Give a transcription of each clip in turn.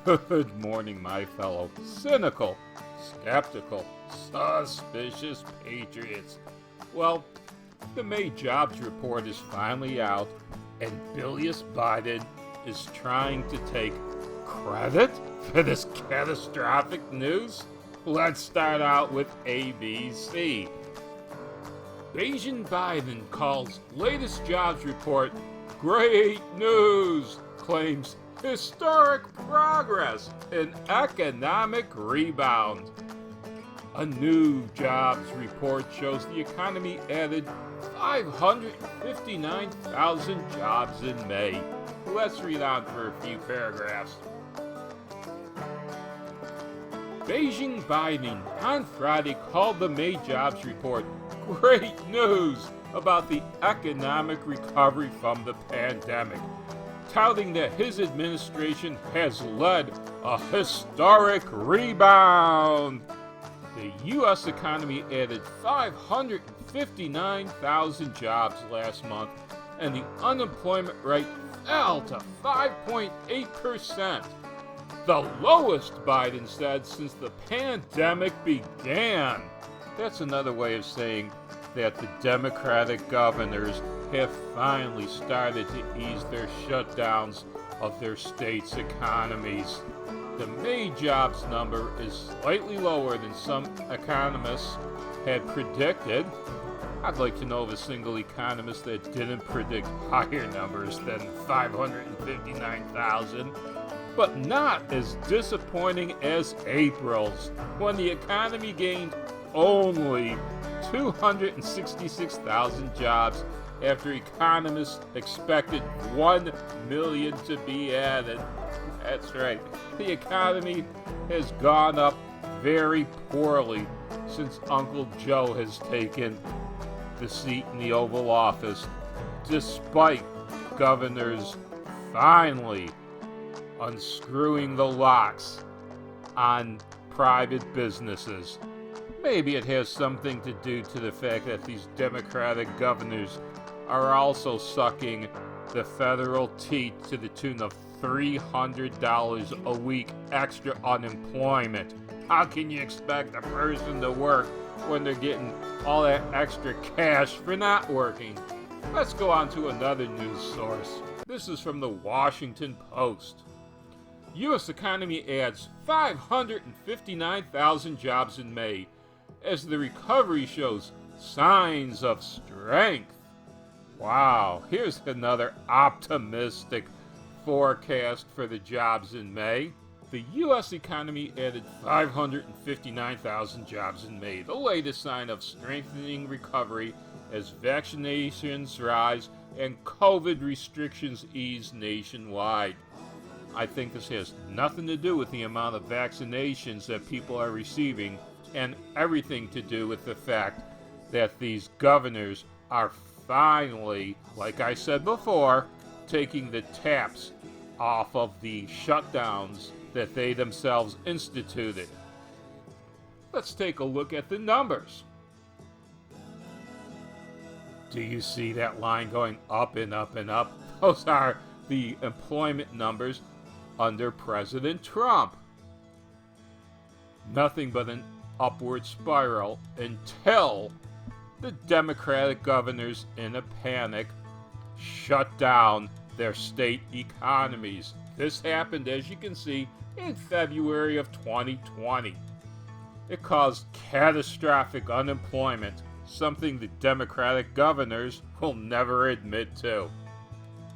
Good morning, my fellow cynical, skeptical, suspicious patriots. Well, the May jobs report is finally out, and Bilious Biden is trying to take credit for this catastrophic news. Let's start out with ABC. Beijing Biden calls latest jobs report great news, claims historic progress in economic rebound. A new jobs report shows the economy added 559,000 jobs in May. Let's read on for a few paragraphs. Beijing Biden on Friday called the May jobs report great news about the economic recovery from the pandemic, touting that his administration has led a historic rebound. The U.S. economy added 559,000 jobs last month, and the unemployment rate fell to 5.8%, the lowest, Biden said, since the pandemic began. That's another way of saying that the Democratic governors have finally started to ease their shutdowns of their states' economies. The May jobs number is slightly lower than some economists had predicted. I'd like to know of a single economist that didn't predict higher numbers than 559,000, but not as disappointing as April's, when the economy gained only 266,000 jobs after economists expected 1 million to be added. That's right, the economy has gone up very poorly since Uncle Joe has taken the seat in the Oval Office, despite governors finally unscrewing the locks on private businesses. Maybe it has something to do to the fact that these Democratic governors are also sucking the federal teat to the tune of $300 a week extra unemployment. How can you expect a person to work when they're getting all that extra cash for not working? Let's go on to another news source. This is from the Washington Post. U.S. economy adds 559,000 jobs in May as the recovery shows signs of strength. Wow, here's another optimistic forecast for the jobs in May. The U.S. economy added 559,000 jobs in May, the latest sign of strengthening recovery as vaccinations rise and COVID restrictions ease nationwide. I think this has nothing to do with the amount of vaccinations that people are receiving, and everything to do with the fact that these governors are finally, like I said before, taking the taps off of the shutdowns that they themselves instituted. Let's take a look at the numbers. Do you see that line going up and up and up? Those are the employment numbers under President Trump. Nothing but an upward spiral until the Democratic governors, in a panic, shut down their state economies. This happened, as you can see, in February of 2020. It caused catastrophic unemployment, something the Democratic governors will never admit to.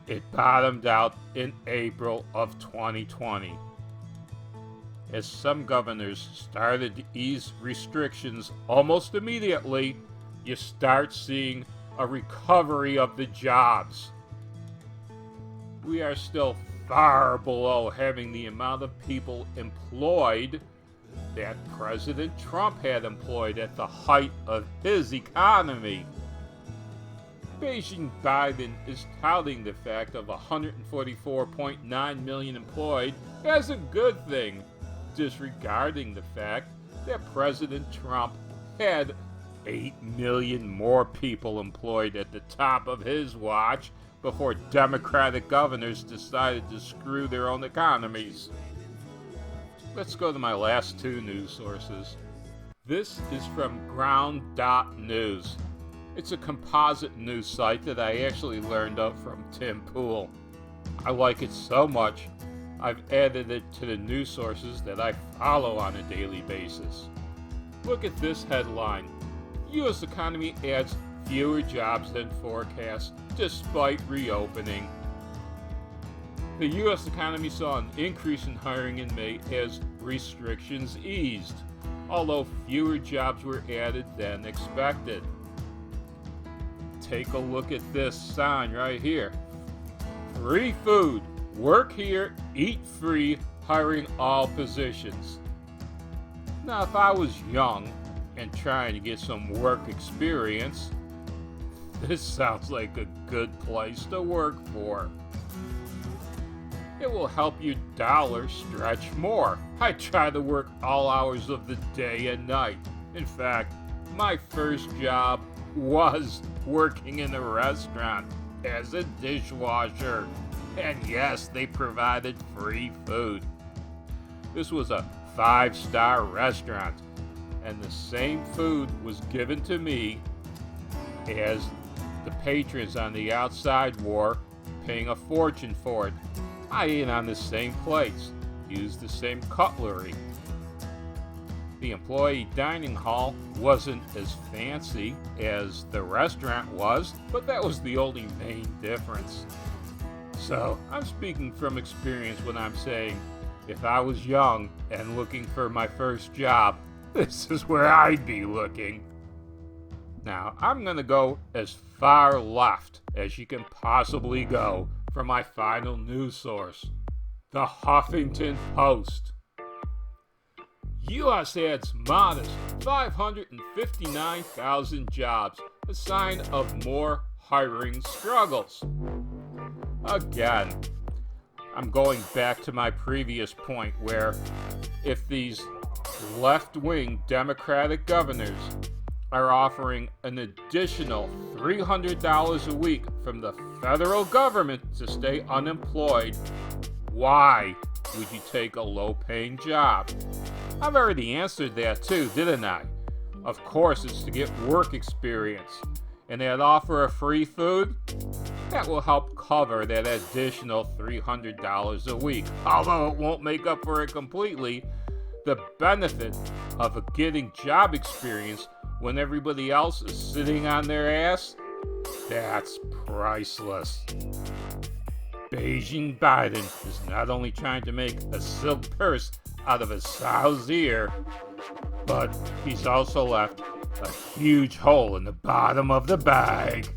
It bottomed out in April of 2020. As some governors started to ease restrictions almost immediately, you start seeing a recovery of the jobs. We are still far below having the amount of people employed that President Trump had employed at the height of his economy. Beijing Biden is touting the fact of 144.9 million employed as a good thing, disregarding the fact that President Trump had 8 million more people employed at the top of his watch before Democratic governors decided to screw their own economies. let's go to my last two news sources. This is from Ground.News. It's a composite news site that I actually learned of from Tim Pool. I like it so much, I've added it to the news sources that I follow on a daily basis. Look at this headline. U.S. economy adds fewer jobs than forecast despite reopening. The U.S. economy saw an increase in hiring in May as restrictions eased, although fewer jobs were added than expected. Take a look at this sign right here. Free food. Work here, eat free, hiring all positions. Now, if I was young and trying to get some work experience, this sounds like a good place to work for. It will help your dollar stretch more. I try to work all hours of the day and night. In fact, my first job was working in a restaurant as a dishwasher. And yes, they provided free food. This was a 5-star restaurant, and the same food was given to me as the patrons on the outside were, paying a fortune for it. I ate on the same plates, used the same cutlery. The employee dining hall wasn't as fancy as the restaurant was, but that was the only main difference. So, I'm speaking from experience when I'm saying, if I was young and looking for my first job, this is where I'd be looking. Now, I'm going to go as far left as you can possibly go for my final news source, the Huffington Post. U.S. adds modest 559,000 jobs, a sign of more hiring struggles. Again, I'm going back to my previous point where if these left-wing Democratic governors are offering an additional $300 a week from the federal government to stay unemployed, why would you take a low-paying job? I've already answered that too, didn't I? Of course, it's to get work experience. And that offer of free food, that will help cover that additional $300 a week. Although it won't make up for it completely, the benefit of getting job experience when everybody else is sitting on their ass, that's priceless. Beijing Biden is not only trying to make a silk purse out of a sow's ear, but he's also left a huge hole in the bottom of the bag.